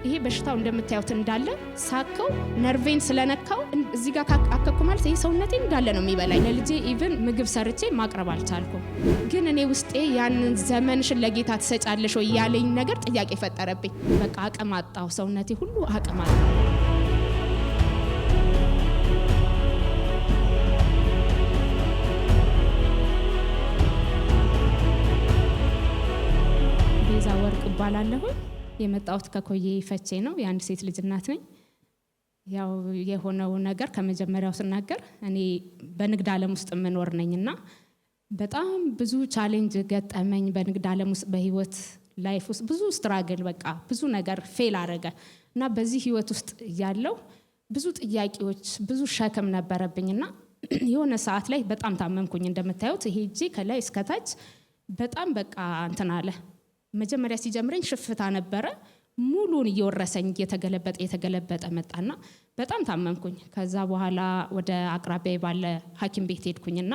ይሄ በሽታው እንደምታዩት እንዳለ ሳከው ነርቬን ስለነካው እዚህ ጋር አከኩ ማለት ይሄ ሰውነቴ እንዳለ ነው የሚበላኝ። ለልጄ ኢቭን ምግብ ሰርቼ ማቅረብ አልቻልኩም። ግን እኔ ውስጤ ያንን ዘመንሽን ለጌታ ትሰጫለሽ ወይ ያለኝ ነገር ጥያቄ ፈጠረብኝ። በቃ አቅም አጣሁ። ሰውነቴ ሁሉ አቅም አጣሁ። ቤዛ ወርቅ እባላለሁ። የመጣሁት ከኮዬ ፈቼ ነው። የአንድ ሴት ልጅ እናት ነኝ። ያው የሆነው ነገር ከመጀመሪያው ስናገር እኔ በንግድ ዓለም ውስጥ የምኖር ነኝና በጣም ብዙ ቻሌንጅ ገጠመኝ። በንግድ ዓለም ውስጥ በህይወት ላይፍ ውስጥ ብዙ ስትራግል በቃ ብዙ ነገር ፌል አደረገ እና በዚህ ህይወት ውስጥ ያለው ብዙ ጥያቄዎች ብዙ ሸክም ነበረብኝና የሆነ ሰዓት ላይ በጣም ታመምኩኝ። እንደምታዩት ይሄ እጄ ከላይ እስከ ታች በጣም በቃ እንትን አለ። መጀመሪያ ሲጀምረኝ ሽፍታ ነበረ። ሙሉን እየወረሰኝ እየተገለበጠ መጣና በጣም ታመምኩኝ። ከዛ በኋላ ወደ አቅራቢያ ባለ ሐኪም ቤት ሄድኩኝና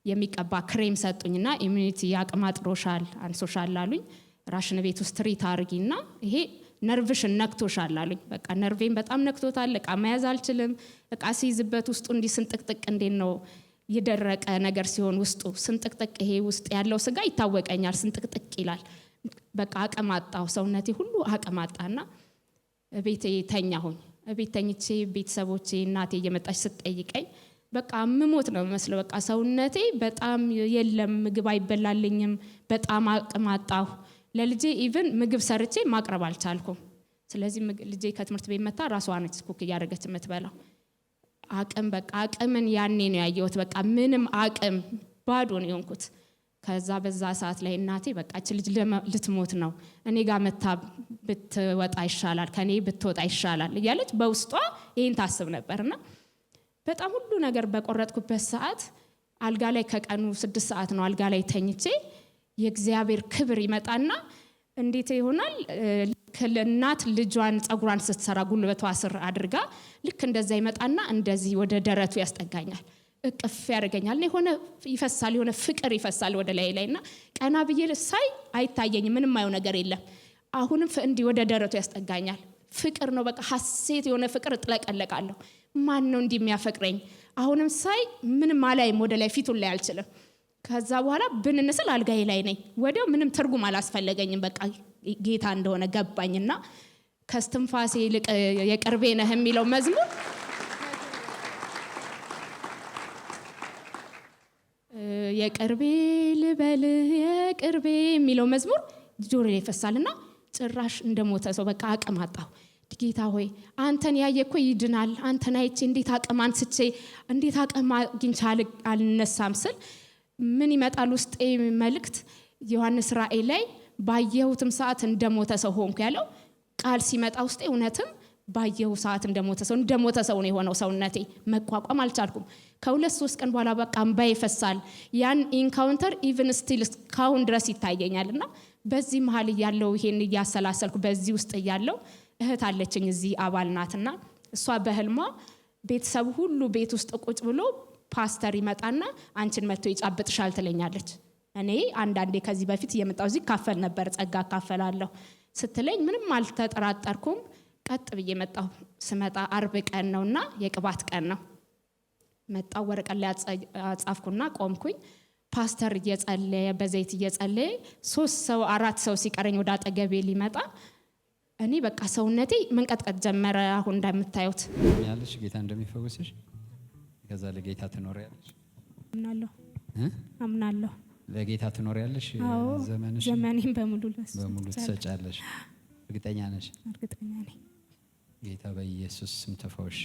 የሚቀባ ክሬም ሰጡኝና ኢሚዩኒቲ ያቅማጥሮሻል አንሶሻል አሉኝ። ራሽን ቤት ውስጥ ትሪት አርጊና ይሄ ነርቭሽን ነክቶሻል አሉኝ። በቃ ነርቬን በጣም ነክቶታል። እቃ መያዝ አልችልም። እቃ ሲይዝበት ውስጡ እንዲህ ስንጥቅጥቅ እንዴት ነው የደረቀ ነገር ሲሆን ውስጡ ስንጥቅጥቅ ይሄ ውስጥ ያለው ስጋ ይታወቀኛል። ስንጥቅጥቅ ይላል። በቃ አቅም አጣሁ። ሰውነቴ ሁሉ አቅም አጣና ቤቴ ተኛሁኝ። ቤት ተኝቼ ቤተሰቦቼ እናቴ እየመጣች ስትጠይቀኝ በቃ ምሞት ነው መስለው። በቃ ሰውነቴ በጣም የለም፣ ምግብ አይበላልኝም። በጣም አቅም አጣሁ። ለልጄ ኢቭን ምግብ ሰርቼ ማቅረብ አልቻልኩም። ስለዚህ ልጄ ከትምህርት ቤት መጣ ራሷ ነች ኩክ እያደረገች የምትበላው። አቅም በቃ አቅምን ያኔ ነው ያየሁት። በቃ ምንም አቅም ባዶ ነው የሆንኩት። ከዛ በዛ ሰዓት ላይ እናቴ በቃ እቺ ልጅ ልትሞት ነው፣ እኔ ጋር መታ ብትወጣ ይሻላል፣ ከኔ ብትወጣ ይሻላል እያለች በውስጧ ይሄን ታስብ ነበርና በጣም ሁሉ ነገር በቆረጥኩበት ሰዓት አልጋ ላይ ከቀኑ 6 ሰዓት ነው አልጋ ላይ ተኝቼ የእግዚአብሔር ክብር ይመጣና እንዴት ይሆናል? እናት ልጇን ጸጉሯን ስትሰራ ጉልበቷ ስር አድርጋ ልክ እንደዛ ይመጣና እንደዚህ ወደ ደረቱ ያስጠጋኛል። እቅፍ ያደርገኛል። የሆነ ይፈሳል፣ የሆነ ፍቅር ይፈሳል ወደ ላይና ቀና ብዬ ሳይ አይታየኝም፣ ምንም አየው ነገር የለም። አሁንም እንዲህ ወደ ደረቱ ያስጠጋኛል። ፍቅር ነው በቃ ሐሴት፣ የሆነ ፍቅር እጥለቀለቃለሁ። ማን ነው እንዲህ የሚያፈቅረኝ? አሁንም ሳይ ምንም አላይም፣ ወደ ላይ ፊቱን ላይ አልችልም። ከዛ በኋላ ብንንስል አልጋዬ ላይ ነኝ። ወዲያው ምንም ትርጉም አላስፈለገኝም። በቃ ጌታ እንደሆነ ገባኝና ከስትንፋሴ ይልቅ የቅርቤ ነህ የሚለው መዝሙር የቅርቤ ልበል የቅርቤ የሚለው መዝሙር ጆሮዬ ይፈሳልና ጭራሽ እንደሞተ ሰው በቃ አቅም አጣሁ። ጌታ ሆይ አንተን ያየኮ ይድናል። አንተን አይቼ እንዴት አቅም አንስቼ እንዴት አቅም አግኝቼ አልነሳም ስል ምን ይመጣል ውስጤ መልእክት ዮሐንስ ራእይ ላይ ባየሁትም ሰዓት እንደሞተ ሰው ሆንኩ ያለው ቃል ሲመጣ ውስጤ እውነትም ባየሁ ሰዓት እንደሞተ ሰው ነው የሆነው። ሰውነቴ መቋቋም አልቻልኩም። ከ2-3 ቀን በኋላ በቃ እንባዬ ይፈሳል። ያን ኢንካውንተር ኢቭን ስቲል ካሁን ድረስ ይታየኛልና በዚህ መሃል ያለው ይሄን ያሰላሰልኩ በዚህ ውስጥ ያለው እህት አለችኝ እዚህ አባል ናትና እሷ በህልሟ ቤተሰብ ሁሉ ቤት ውስጥ ቁጭ ብሎ ፓስተር ይመጣና አንቺን መጥቶ ይጫብጥሻል ትለኛለች። እኔ አንዳንዴ ከዚህ በፊት እየመጣው እዚህ ካፈል ነበር ጸጋ ካፈላለሁ ስትለኝ ምንም አልተጠራጠርኩም። ቀጥ ብዬ መጣሁ። ስመጣ አርብ ቀን ነውና የቅባት ቀን ነው። መጣው ወረቀት ላይ አጻፍኩና ቆምኩኝ። ፓስተር እየጸለየ በዘይት እየጸለየ 3 ሰው 4 ሰው ሲቀረኝ ወደ አጠገቤ ሊመጣ እኔ በቃ ሰውነቴ መንቀጥቀጥ ጀመረ። አሁን እንደምታዩት ያለሽ ጌታ እንደሚፈውስሽ ከዛ ለጌታ ትኖሪያለሽ። አምናለሁ። ለጌታ ትኖሪያለሽ። ዘመኔን በሙሉ ትሰጫለሽ። እርግጠኛ ነሽ? እርግጠኛ ነኝ። ጌታ በኢየሱስ ስም ተፈውሽ።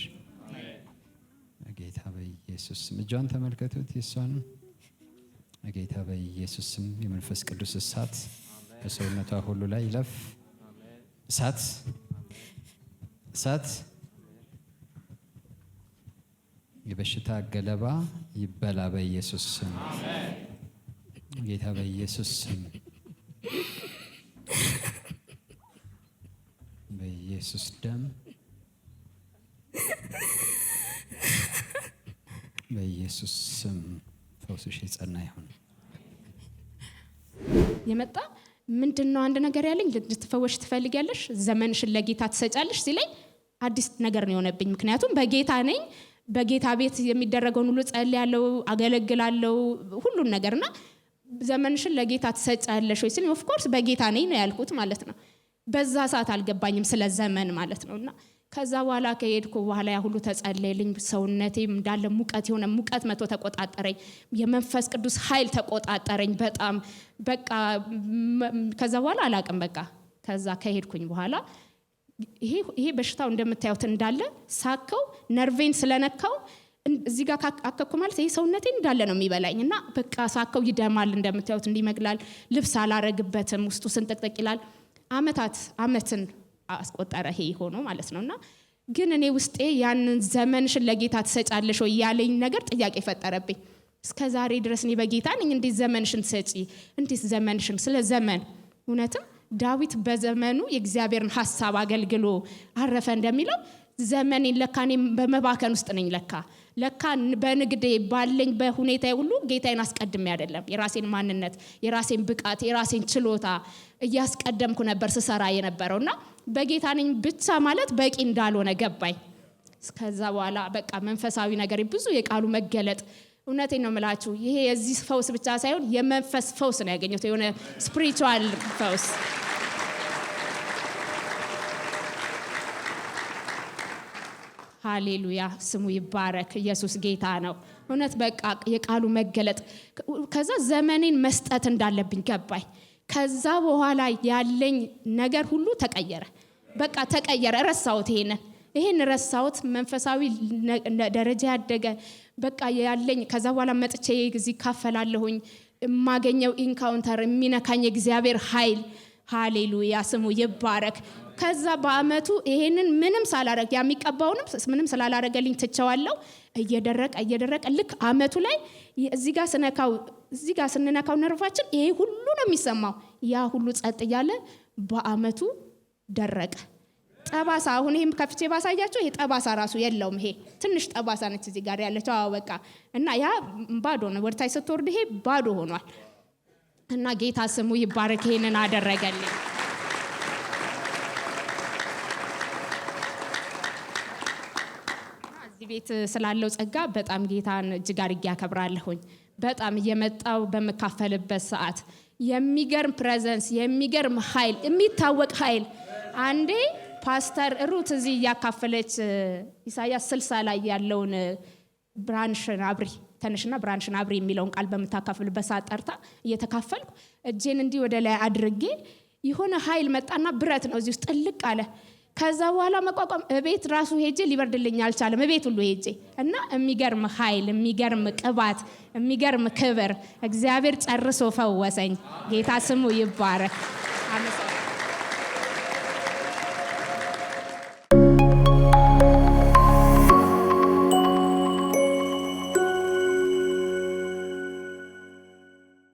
ጌታ በኢየሱስ ስም እጇን ተመልከቱት። የሷን ጌታ በኢየሱስ ስም የመንፈስ ቅዱስ እሳት በሰውነቷ ሁሉ ላይ ይለፍ። እሳት የበሽታ ገለባ ይበላ በኢየሱስ ስም። ጌታ በኢየሱስ ስም በኢየሱስ ደም በኢየሱስ ስም ፈውስሽ የጸና ይሁን። የመጣ ምንድነው አንድ ነገር ያለኝ ልትፈወሽ ትፈልጊያለሽ ዘመንሽን ለጌታ ትሰጫለሽ ሲለኝ አዲስ ነገር ነው የሆነብኝ ምክንያቱም በጌታ ነኝ በጌታ ቤት የሚደረገውን ሁሉ ጸልያለሁ አገለግላለሁ ሁሉን ነገርና ዘመንሽን ለጌታ ትሰጫለሽ ወይ ሲለኝ ኦፍ ኮርስ በጌታ ነኝ ነው ያልኩት ማለት ነው በዛ ሰዓት አልገባኝም ስለ ዘመን ማለት ነውና ከዛ በኋላ ከሄድኩ በኋላ ያ ሁሉ ተጸለየልኝ ሰውነቴም እንዳለ ሙቀት መቶ ተቆጣጣረኝ የመንፈስ ቅዱስ ኃይል ተቆጣጣረኝ በጣም በቃ ከዛ በኋላ አላቅም በቃ ከዛ ከሄድኩኝ በኋላ ይሄ በሽታው እንደምታዩት እንዳለ ሳከው ነርቬን ስለነካው እዚህ ጋር አከኩ ማለት ይሄ ሰውነቴ እንዳለ ነው የሚበላኝና በቃ ሳከው ይደማል እንደምታዩት እንዲመግላል ልብስ አላረግበትም ውስጡ ስንጥቅጥቅ ይላል አመትን አስቆጠረ ይሄ ሆኖ ማለት ነውና ግን እኔ ውስጤ ያንን ዘመንሽን ለጌታ ትሰጫለሽ ወይ ያለኝ ነገር ጥያቄ ፈጠረብኝ እስከዛሬ ድረስ እኔ በጌታ ነኝ እንዴ ዘመንሽን ትሰጪ እንዴ ዘመንሽን ስለ ዘመን እውነትም ዳዊት በዘመኑ የእግዚአብሔርን ሐሳብ አገልግሎ አረፈ እንደሚለው ዘመኔን ለካኔ በመባከን ውስጥ ነኝ ለካ በንግዴ ባለኝ በሁኔታዬ ሁሉ ጌታዬን አስቀድሜ አይደለም የራሴን ማንነት የራሴን ብቃት የራሴን ችሎታ እያስቀደምኩ ነበር ስሰራ የነበረውና በጌታ ነኝ ብቻ ማለት በቂ እንዳልሆነ ገባኝ ከዛ በኋላ በቃ መንፈሳዊ ነገር ብዙ የቃሉ መገለጥ እውነቴን ነው የምላችሁ ይሄ የዚህ ፈውስ ብቻ ሳይሆን የመንፈስ ፈውስ ነው ያገኘሁት የሆነ ስፒሪቹዋል ፈውስ ሃሌሉያ ስሙ ይባረክ ኢየሱስ ጌታ ነው እውነት በቃ የቃሉ መገለጥ ከዛ ዘመኔን መስጠት እንዳለብኝ ገባኝ ከዛ በኋላ ያለኝ ነገር ሁሉ ተቀየረ በቃ ተቀየረ ረሳሁት ይሄን ረሳሁት መንፈሳዊ ደረጃ ያደገ በቃ ያለኝ ከዛ በኋላ መጥቼ እዚህ ካፈላለሁኝ ማገኘው ኢንካውንተር የሚነካኝ እግዚአብሔር ኃይል ሃሌሉያ ስሙ ይባረክ ከዛ በአመቱ ይሄንን ምንም ሳላረግ ያሚቀባውንም ምንም ስላላረገልኝ ተቻዋለሁ እየደረቀ ልክ አመቱ ላይ እዚህ ጋር ስንነካው ነርቫችን ይሄ ሁሉ ነው የሚሰማው ያ ሁሉ ጸጥ ያለ በአመቱ ደረቀ ጠባሳ አሁን ይሄም ከፍቼ ባሳያችሁ ይሄ ጠባሳ ራሱ የለውም ይሄ ትንሽ ጠባሳ ነች እዚህ ጋር ያለችው በቃ እና ያ ባዶ ነው ወርታይ ስትወርድ ይሄ ባዶ ሆኗል እና ጌታ ስሙ ይባረክ ይሄንን አደረገልኝ እዚህ ቤት ስላለው ጸጋ በጣም ጌታን እጅግ አድርጌ አከብራለሁኝ በጣም እየመጣው በመካፈልበት ሰዓት የሚገርም ፕሬዘንስ የሚገርም ኃይል የሚታወቅ ኃይል አንዴ ፓስተር ሩት እዚህ ያካፈለች ኢሳይያስ 60 ላይ ያለውን ብራንሽን አብሪ ተነሽና ብራንሽን አብሪ የሚለውን ቃል በመታካፈልበት ሰዓት ጠርታ እየተካፈልኩ እጄን እንዲህ ወደ ላይ አድርጌ የሆነ ኃይል መጣና ብረት ነው እዚህ ውስጥ ጥልቅ አለ ከዛ በኋላ መቋቋም እቤት ራሱ ሄጄ ሊበርድልኝ አልቻለም እቤት ሁሉ ሄጄ እና የሚገርም ኃይል የሚገርም ቅባት የሚገርም ክብር እግዚአብሔር ጨርሶ ፈወሰኝ ጌታ ስሙ ይባረክ አሜን